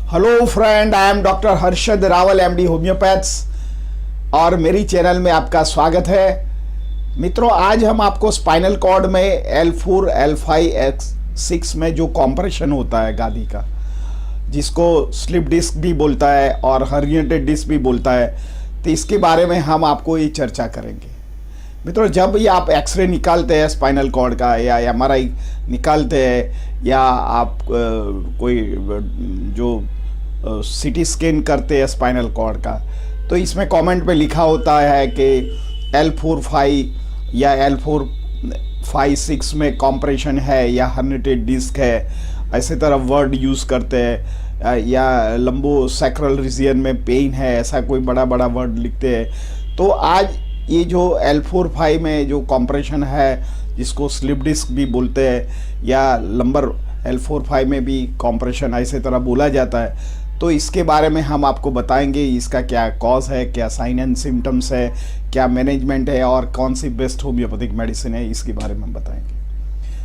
Hello friend, I am doctor Harshad Rawal, MD homeopaths, और मेरी channel में आपका स्वागत है। मित्रों, आज हम आपको स्पाइनल कॉर्ड में L4, L5, X6 में जो कॉम्प्रेशन होता है गादी का, जिसको स्लिप डिस्क भी बोलता है और हर्निएटेड डिस्क भी बोलता है, तो इसके बारे में हम आपको ये चर्चा करेंगे। मित्रों, जब ये आप एक्सरे निकालते हैं स्पाइनल कॉर्ड का या MRI निकालते हैं या आप कोई जो CT स्कैन करते हैं स्पाइनल कॉर्ड का, तो इसमें कमेंट पे लिखा होता है कि L4, 5 या L4, 5, 6 में कॉम्प्रेशन है या हर्निएटेड डिस्क है, ऐसे तरह वर्ड यूज़ करते हैं, या लंबो सैक्रल रीजन में पेन है, ऐसा कोई बड़ा बड़ा वर्ड लिखते हैं। तो आज ये जो L4, 5 में जो कॉम्प्रेशन है, जिसको स्लिप डिस्क भी बोलते हैं या लंबर L4, 5 में भी कॉम्प्रेशन ऐसे तरह बोला जाता है, तो इसके बारे में हम आपको बताएंगे इसका क्या कॉज है, क्या साइन एंड सिम्टम्स है, क्या मैनेजमेंट है और कौन सी बेस्ट होम्योपैथिक मेडिसिन है, इसके बारे में हम बताएंगे।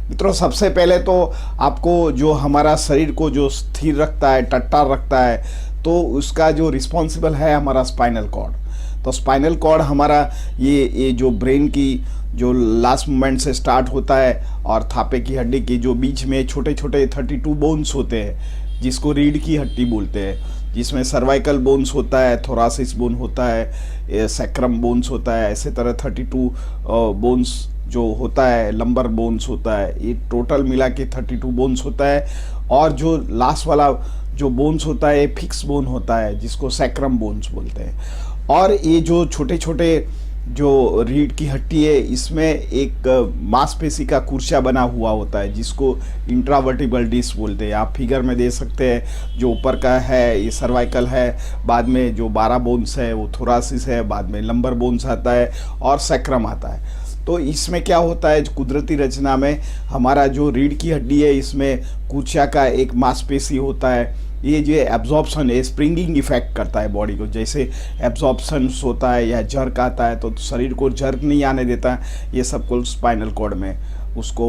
मित्रों, सबसे पहले तो आपको जो हमारा शरीर को जो स्थिर रखता है, टट्टार रखता है, तो उसका जो रिस्पॉन्सिबल है हमारा स्पाइनल कॉर्ड। तो स्पाइनल कॉर्ड हमारा ये जो ब्रेन की जो लास्ट मोमेंट से स्टार्ट होता है और थापे की हड्डी के जो बीच में छोटे छोटे 32 बोन्स होते हैं, जिसको रीढ़ की हड्डी बोलते हैं, जिसमें सर्वाइकल बोन्स होता है, थोरासिस बोन होता है, सैक्रम बोन्स होता है, ऐसे तरह 32 बोन्स जो होता है, लंबर बोन्स होता है, ये टोटल मिला के 32 बोन्स होता है। और जो लास्ट वाला जो बोन्स होता है फिक्स बोन होता है, जिसको सैक्रम बोन्स बोलते हैं। और ये जो छोटे छोटे जो रीढ़ की हड्डी है, इसमें एक मांसपेशी का कुर्चा बना हुआ होता है, जिसको इंट्रावर्टिब्रल डिस्क बोलते हैं। आप फिगर में दे सकते हैं, जो ऊपर का है ये सर्वाइकल है, बाद में जो 12 बोन्स है वो थोरासिस है, बाद में लंबर बोन्स आता है और सैक्रम आता है। तो इसमें क्या होता है, कुदरती रचना में हमारा जो रीढ़ की हड्डी है, इसमें कुर्चा का एक मांसपेशी होता है। ये जो एब्जॉर्प्शन है, स्प्रिंगिंग इफेक्ट करता है बॉडी को। जैसे एब्जॉर्प्शन होता है या जर्क आता है, तो शरीर को जर्क नहीं आने देता, ये सब कुछ स्पाइनल कॉर्ड में उसको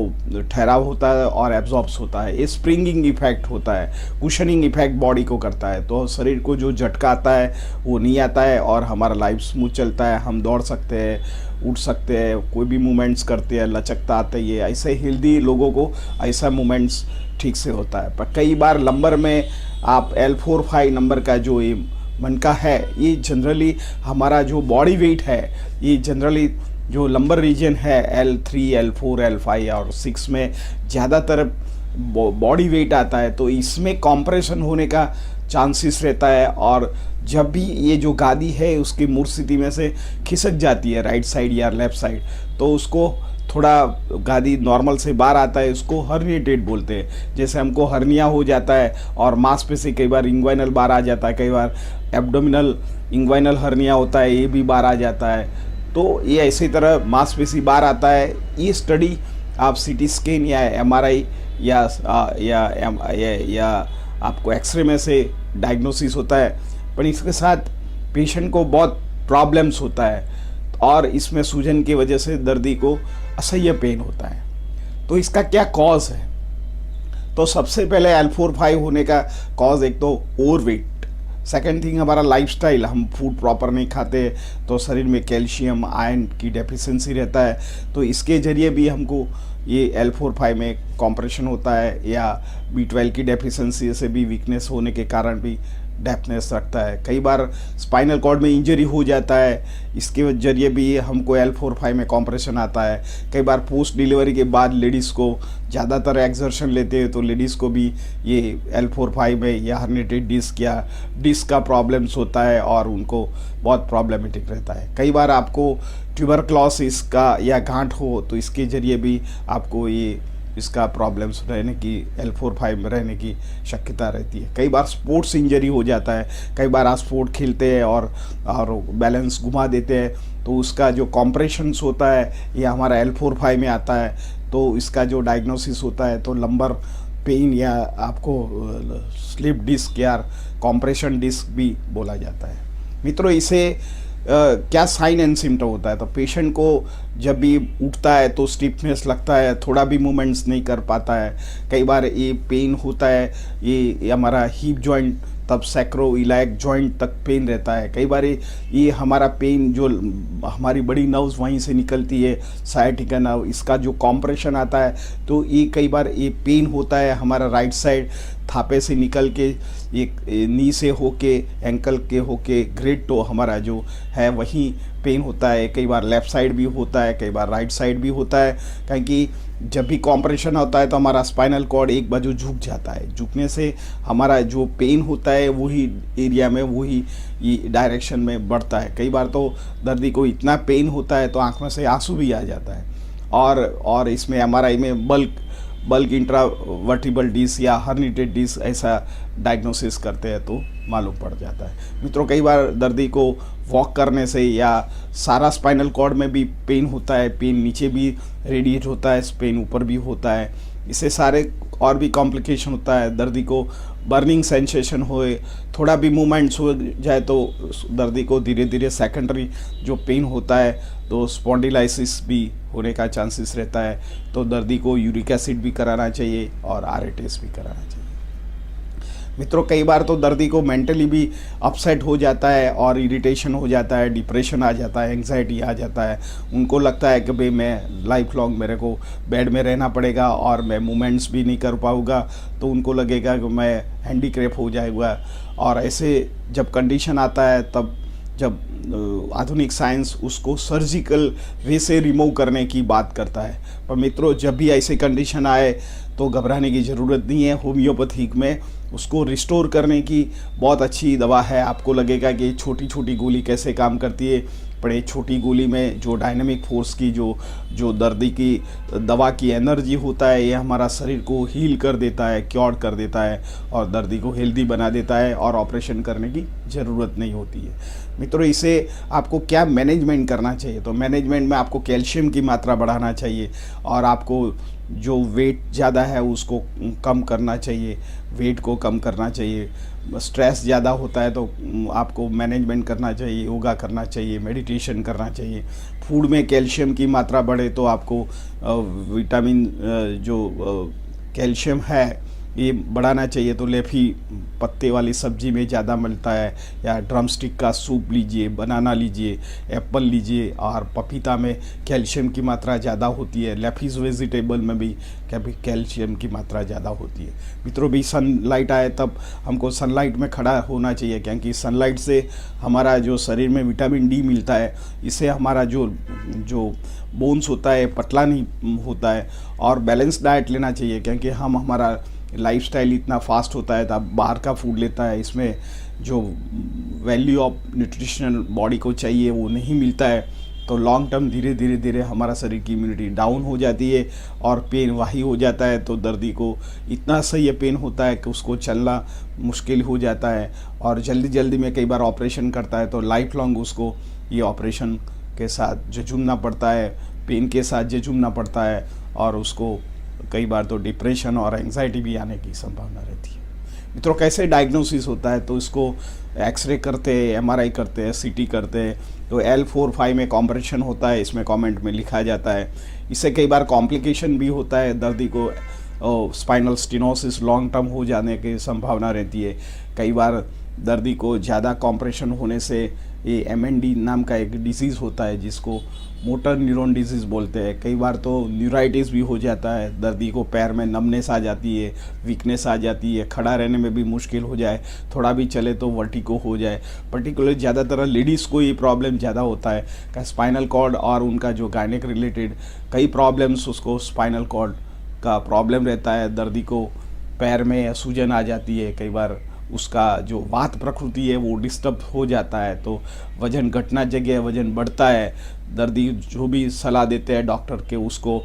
ठहराव होता है और एब्जॉर्ब्स होता है। ये स्प्रिंगिंग इफेक्ट होता है, कुशनिंग इफेक्ट बॉडी को करता है, तो शरीर को जो झटका आता है वो नहीं आता है और हमारा लाइफ स्मूथ चलता है। हम दौड़ सकते हैं, उठ सकते हैं, कोई भी मूवमेंट्स करते हैं, लचकता आते हैं। ये ऐसे हेल्दी लोगों को ऐसा मूवमेंट्स ठीक से होता है। पर कई बार लंबर में आप L4, 5 नंबर का जो ये मनका है, ये जनरली हमारा जो बॉडी वेट है, ये जनरली जो लंबर रीजन है L3, L4, L5 और 6 में ज़्यादातर बॉडी वेट आता है, तो इसमें कॉम्प्रेशन होने का चांसेस रहता है। और जब भी ये जो गादी है उसकी मूल स्थिति में से खिसक जाती है राइट साइड या लेफ्ट साइड, तो उसको थोड़ा गादी नॉर्मल से बाहर आता है, उसको हर्निएटेड बोलते हैं। जैसे हमको हर्निया हो जाता है और मांसपेशी कई बार इंग्वाइनल बाहर आ जाता है, कई बार एब्डोमिनल इंग्वाइनल हर्निया होता है, ये भी बाहर आ जाता है। तो ये ऐसी तरह मांसपेशी बाहर आता है। ये स्टडी आप CT स्कैन या MRI या आपको एक्सरे में से डायग्नोसिस होता है। पर इसके साथ पेशेंट को बहुत प्रॉब्लम्स होता है और इसमें सूजन की वजह से दर्दी को असह्य पेन होता है। तो इसका क्या कॉज है? तो सबसे पहले L4, 5 होने का कॉज एक तो ओवरवेट, सेकेंड थिंग हमारा लाइफस्टाइल, हम फूड प्रॉपर नहीं खाते, तो शरीर में कैल्शियम आयरन की डेफिशिएंसी रहता है, तो इसके ज़रिए भी हमको ये L4, 5 में कॉम्प्रेशन होता है। या B12 की डेफिशिएंसी से भी वीकनेस होने के कारण भी डेफनेस रखता है। कई बार स्पाइनल कॉर्ड में इंजरी हो जाता है, इसके जरिए भी हमको L4, 5 में कॉम्प्रेशन आता है। कई बार पोस्ट डिलीवरी के बाद लेडीज़ को ज़्यादातर एक्सर्शन लेते हैं, तो लेडीज़ को भी ये L4, 5 में या हर्निएटेड डिस्क या डिस्क का प्रॉब्लम्स होता है और उनको बहुत प्रॉब्लमेटिक रहता है। कई बार आपको ट्यूबरक्लोसिस का या गांठ हो, तो इसके ज़रिए भी आपको ये इसका प्रॉब्लम्स रहने की, L4, 5 में रहने की शक्यता रहती है। कई बार स्पोर्ट्स इंजरी हो जाता है, कई बार आप स्पोर्ट खेलते हैं और बैलेंस घुमा देते हैं, तो उसका जो कॉम्प्रेशंस होता है ये हमारा L4, 5 में आता है। तो इसका जो डायग्नोसिस होता है तो लंबर पेन या आपको स्लिप डिस्क या कॉम्प्रेशन डिस्क भी बोला जाता है। मित्रों, इसे क्या साइन एंड सिम्टम होता है? तो पेशेंट को जब भी उठता है तो स्टिफनेस लगता है, थोड़ा भी मूवमेंट्स नहीं कर पाता है। कई बार ये पेन होता है, ये हमारा हिप जॉइंट तब सैक्रोइलैक जॉइंट तक पेन रहता है। कई बार ये हमारा पेन जो हमारी बड़ी नर्व्स वहीं से निकलती है, साइटिका नर्व, इसका जो कॉम्प्रेशन आता है तो ये कई बार ये पेन होता है हमारा राइट साइड थापे से निकल के ये नी से होके एंकल के होके ग्रेट टो हमारा जो है वहीं पेन होता है। कई बार लेफ़्ट साइड भी होता है, कई बार राइट साइड भी होता है, क्योंकि जब भी कॉम्प्रेशन होता है तो हमारा स्पाइनल कॉर्ड एक बाजू झुक जाता है। झुकने से हमारा जो पेन होता है वही एरिया में वही डायरेक्शन में बढ़ता है। कई बार तो दर्दी को इतना पेन होता है तो आँख में से आंसू भी आ जाता है। और इसमें एमआरआई में बल्क इंट्रावर्टिबल डिस्क या हर्निटेड डिस्क ऐसा डायग्नोसिस करते हैं तो मालूम पड़ जाता है। मित्रों, कई बार दर्दी को वॉक करने से या सारा स्पाइनल कॉर्ड में भी पेन होता है, पेन नीचे भी रेडिएट होता है, पेन ऊपर भी होता है, इससे सारे और भी कॉम्प्लिकेशन होता है। दर्दी को बर्निंग सेंसेशन होए, थोड़ा भी मूवमेंट्स हो जाए तो दर्दी को धीरे धीरे सेकेंडरी जो पेन होता है तो स्पॉन्डिलाइसिस भी होने का चांसेस रहता है। तो दर्दी को यूरिक एसिड भी कराना चाहिए और आरए टेस्ट भी कराना चाहिए। मित्रों, कई बार तो दर्दी को मेंटली भी अपसेट हो जाता है और इरिटेशन हो जाता है, डिप्रेशन आ जाता है, एंग्जाइटी आ जाता है। उनको लगता है कि भाई मैं लाइफ लॉन्ग मेरे को बेड में रहना पड़ेगा और मैं मूवमेंट्स भी नहीं कर पाऊँगा, तो उनको लगेगा कि मैं हैंडीक्रेप हो जाएगा। और ऐसे जब कंडीशन आता है तब जब आधुनिक साइंस उसको सर्जिकल वे से रिमूव करने की बात करता है। पर मित्रों, जब भी ऐसी कंडीशन आए तो घबराने की ज़रूरत नहीं है। होम्योपैथिक में उसको रिस्टोर करने की बहुत अच्छी दवा है। आपको लगेगा कि छोटी छोटी गोली कैसे काम करती है, पर छोटी गोली में जो डायनामिक फोर्स की जो दर्द की दवा की एनर्जी होता है, ये हमारा शरीर को हील कर देता है, क्योर कर देता है और दर्दी को हेल्दी बना देता है और ऑपरेशन करने की ज़रूरत नहीं होती है। मित्रों, इसे आपको क्या मैनेजमेंट करना चाहिए, तो मैनेजमेंट में आपको कैल्शियम की मात्रा बढ़ाना चाहिए और आपको जो वेट ज़्यादा है उसको कम करना चाहिए, वेट को कम करना चाहिए। स्ट्रेस ज़्यादा होता है तो आपको मैनेजमेंट करना चाहिए, योगा करना चाहिए, मेडिटेशन करना चाहिए। फूड में कैल्शियम की मात्रा बढ़े तो आपको विटामिन जो कैल्शियम है ये बढ़ाना चाहिए। तो लेफी पत्ते वाली सब्जी में ज़्यादा मिलता है, या ड्रमस्टिक का सूप लीजिए, बनाना लीजिए, एप्पल लीजिए, और पपीता में कैल्शियम की मात्रा ज़्यादा होती है। लेफीज वेजिटेबल में भी कैल्शियम की मात्रा ज़्यादा होती है। मित्रों, भी सनलाइट आए तब हमको सनलाइट में खड़ा होना चाहिए, क्योंकि सनलाइट से हमारा जो शरीर में विटामिन डी मिलता है, इससे हमारा जो बोन्स होता है पतला नहीं होता है। और बैलेंस डाइट लेना चाहिए, क्योंकि हमारा लाइफस्टाइल इतना फास्ट होता है, तब बाहर का फूड लेता है, इसमें जो वैल्यू ऑफ न्यूट्रिशनल बॉडी को चाहिए वो नहीं मिलता है। तो लॉन्ग टर्म धीरे धीरे हमारा शरीर की इम्यूनिटी डाउन हो जाती है और पेन वही हो जाता है। तो दर्दी को इतना सही पेन होता है कि उसको चलना मुश्किल हो जाता है और जल्दी में कई बार ऑपरेशन करता है तो लाइफ लॉन्ग उसको ये ऑपरेशन के साथ जूझना पड़ता है, पेन के साथ जूझना पड़ता है, और उसको कई बार तो डिप्रेशन और एंग्जाइटी भी आने की संभावना रहती है। मित्रों, कैसे डायग्नोसिस होता है, तो इसको एक्सरे करते हैं, एमआरआई करते हैं, सीटी करते हैं। तो L4-5 में कॉम्प्रेशन होता है, इसमें कमेंट में लिखा जाता है। इससे कई बार कॉम्प्लिकेशन भी होता है, दर्दी को स्पाइनल स्टेनोसिस लॉन्ग टर्म हो जाने की संभावना रहती है। कई बार दर्दी को ज़्यादा कॉम्प्रेशन होने से ये MND नाम का एक डिजीज़ होता है जिसको मोटर न्यूरॉन डिजीज़ बोलते हैं। कई बार तो न्यूराइटिस भी हो जाता है, दर्दी को पैर में नमनेस आ जाती है, वीकनेस आ जाती है, खड़ा रहने में भी मुश्किल हो जाए, थोड़ा भी चले तो वर्टिगो हो जाए। पर्टिकुलर ज़्यादातर लेडीज़ को ये प्रॉब्लम ज़्यादा होता है कि स्पाइनल कॉर्ड और उनका जो गायनेक रिलेटेड कई प्रॉब्लम्स उसको स्पाइनल कॉर्ड का प्रॉब्लम रहता है। दर्दी को पैर में सूजन आ जाती है, कई बार उसका जो वात प्रकृति है वो डिस्टर्ब हो जाता है, तो वज़न घटना जगह वज़न बढ़ता है। दर्दी जो भी सलाह देते हैं डॉक्टर के उसको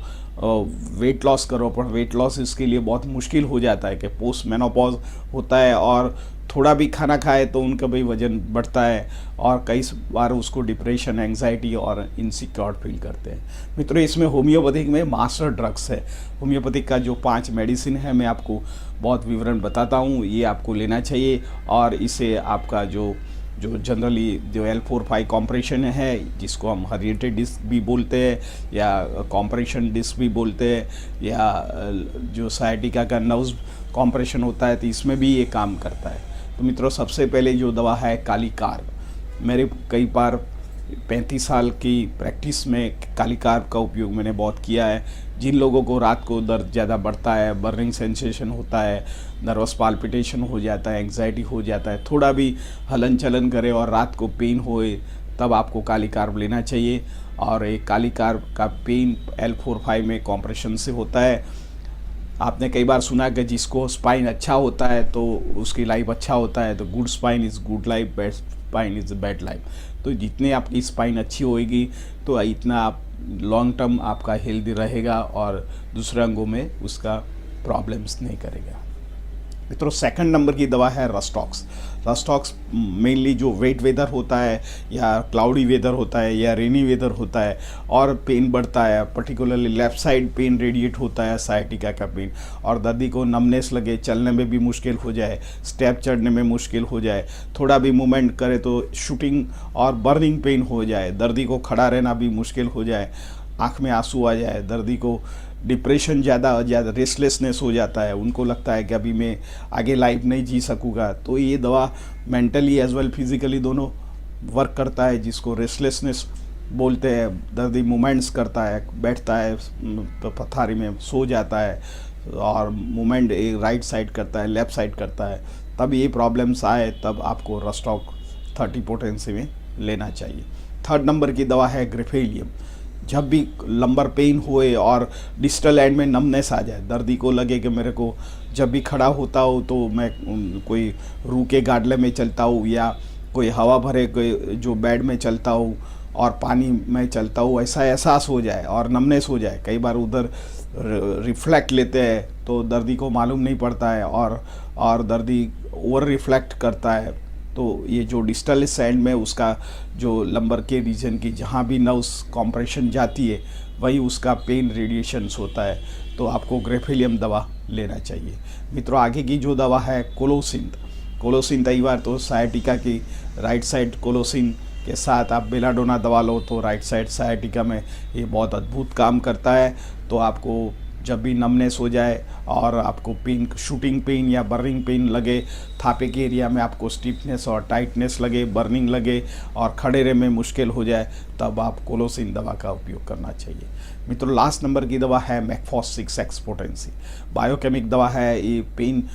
वेट लॉस करो, पर वेट लॉस इसके लिए बहुत मुश्किल हो जाता है कि पोस्ट मेनोपॉज होता है और थोड़ा भी खाना खाए तो उनका भी वज़न बढ़ता है और कई बार उसको डिप्रेशन, एंग्जाइटी और इनसिक्योर फील करते हैं। मित्रों, इसमें होम्योपैथिक में मास्टर ड्रग्स है। होम्योपैथिक का जो 5 मेडिसिन है मैं आपको बहुत विवरण बताता हूँ, ये आपको लेना चाहिए। और इससे आपका जो जनरली जो L4-5 कॉम्प्रेशन है, जिसको हम हरिएटेड डिस्क भी बोलते हैं या कॉम्प्रेशन डिस्क भी बोलते हैं, या जो साइटिका का नर्व्स कॉम्प्रेशन होता है, तो इसमें भी ये काम करता है। तो मित्रों सबसे पहले जो दवा है काली कार्ब, मेरे कई बार 35 साल की प्रैक्टिस में काली कार्ब का उपयोग मैंने बहुत किया है। जिन लोगों को रात को दर्द ज़्यादा बढ़ता है, बर्निंग सेंसेशन होता है, नर्वस पाल्पिटेशन हो जाता है, एंग्जाइटी हो जाता है, थोड़ा भी हलन चलन करे और रात को पेन होए, तब आपको काली कार्ब लेना चाहिए। और एक काली कार्ब का पेन L4-5 में कॉम्प्रेशन से होता है। आपने कई बार सुना कि जिसको स्पाइन अच्छा होता है तो उसकी लाइफ अच्छा होता है, तो good spine is good life, bad spine is bad life. तो जितने आपकी स्पाइन अच्छी होएगी तो इतना आप लॉन्ग टर्म आपका हेल्दी रहेगा और दूसरे अंगों में उसका प्रॉब्लम्स नहीं करेगा। मित्रों सेकंड नंबर की दवा है रस्टॉक्स। रस्टॉक्स मेनली जो वेट वेदर होता है या क्लाउडी वेदर होता है या रेनी वेदर होता है और पेन बढ़ता है, particularly left side pain radiate होता है, साइटिका का पेन, और दर्दी को नमनेस लगे, चलने में भी मुश्किल हो जाए, स्टेप चढ़ने में मुश्किल हो जाए, थोड़ा भी मूवमेंट करे तो शूटिंग और बर्निंग पेन हो जाए, दर्दी को खड़ा रहना भी मुश्किल हो जाए, आँख में आंसू आ जाए, दर्दी को डिप्रेशन ज़्यादा रेस्टलेसनेस हो जाता है, उनको लगता है कि अभी मैं आगे लाइफ नहीं जी सकूँगा। तो ये दवा मेंटली एज वेल फिज़िकली दोनों वर्क करता है। जिसको रेस्टलेसनेस बोलते हैं, दर्दी मूवमेंट्स करता है, बैठता है पथारी में, सो जाता है और मूवमेंट राइट साइड करता है, लेफ़्ट साइड करता है, तब ये प्रॉब्लम्स आए तब आपको रस्टॉक 30 पोटेंसी में लेना चाहिए। थर्ड नंबर की दवा है ग्रेफेलियम। जब भी लंबर पेन होए और डिस्टल एंड में नमनेस आ जाए, दर्दी को लगे कि मेरे को जब भी खड़ा होता हो तो मैं कोई रू के गाडले में चलता हूँ या कोई हवा भरे कोई जो बेड में चलता हूँ और पानी में चलता हूँ, ऐसा एहसास हो जाए और नमनेस हो जाए। कई बार उधर रिफ्लेक्ट लेते हैं तो दर्दी को मालूम नहीं पड़ता है और दर्दी ओवर रिफ्लेक्ट करता है। तो ये जो डिस्टल सैंड में उसका जो लंबर के रीजन की जहाँ भी नर्व्स कॉम्प्रेशन जाती है वही उसका पेन रेडिएशंस होता है, तो आपको ग्रेफेलियम दवा लेना चाहिए। मित्रों आगे की जो दवा है कोलोसिन कई बार तो साइटिका की राइट साइड कोलोसिन के साथ आप बेलाडोना दवा लो तो राइट साइड साइटिका में ये बहुत अद्भुत काम करता है। तो आपको जब भी नमनेस हो जाए और आपको पेन, शूटिंग पेन या बर्निंग पेन लगे, थापे के एरिया में आपको स्टिफनेस और टाइटनेस लगे, बर्निंग लगे और खड़े रहने में मुश्किल हो जाए, तब आप कोलोसिन दवा का उपयोग करना चाहिए। मित्रों लास्ट नंबर की दवा है मैकफॉस 6X पोटेंसी। बायोकेमिक दवा है। ये पेन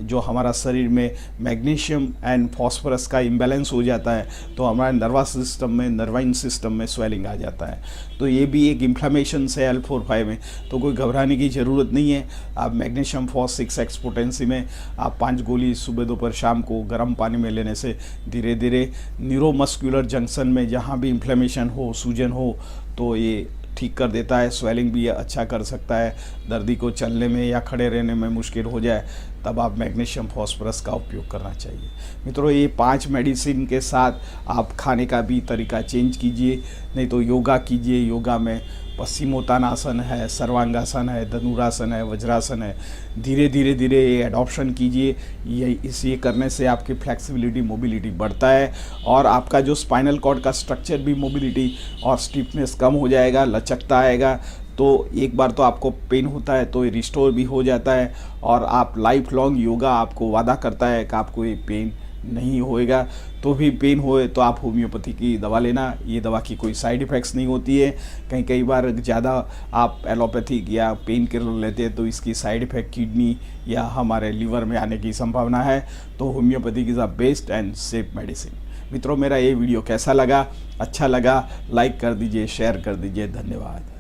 जो हमारा शरीर में मैग्नीशियम एंड फॉस्फोरस का इम्बैलेंस हो जाता है तो हमारे नर्वस सिस्टम में, नर्वाइन सिस्टम में स्वेलिंग आ जाता है। तो ये भी एक इन्फ्लेमेशन से L4-5 में, तो कोई घबराने की ज़रूरत नहीं है। आप मैग्नीशियम फॉस 6X पोटेंसी में आप 5 गोली सुबह दोपहर शाम को गर्म पानी में लेने से धीरे धीरे न्यूरोमस्कुलर जंक्शन में जहाँ भी इन्फ्लेमेशन हो, सूजन हो, तो ये ठीक कर देता है। स्वेलिंग भी अच्छा कर सकता है। दर्दी को चलने में या खड़े रहने में मुश्किल हो जाए तब आप मैग्नीशियम फॉस्फोरस का उपयोग करना चाहिए। मित्रों ये 5 मेडिसिन के साथ आप खाने का भी तरीका चेंज कीजिए, नहीं तो योगा कीजिए। योगा में पश्चिमोत्तानासन है, सर्वांगासन है, धनुरासन है, वज्रासन है। धीरे धीरे ये एडॉप्शन कीजिए। ये करने से आपकी फ्लेक्सिबिलिटी, मोबिलिटी बढ़ता है और आपका जो स्पाइनल कॉर्ड का स्ट्रक्चर भी, मोबिलिटी और स्टिफनेस कम हो जाएगा, लचकता आएगा। तो एक बार तो आपको पेन होता है तो ये रिस्टोर भी हो जाता है और आप लाइफ लॉन्ग योगा आपको वादा करता है कि आपको ये पेन नहीं होएगा। तो भी पेन होए तो आप होम्योपैथी की दवा लेना। ये दवा की कोई साइड इफ़ेक्ट्स नहीं होती है। कई बार ज़्यादा आप एलोपैथिक या पेन किलर लेते हैं तो इसकी साइड इफ़ेक्ट किडनी या हमारे लीवर में आने की संभावना है। तो homeopathy is the best and safe medicine. मित्रों मेरा ये वीडियो कैसा लगा? अच्छा लगा लाइक कर दीजिए, शेयर कर दीजिए। धन्यवाद।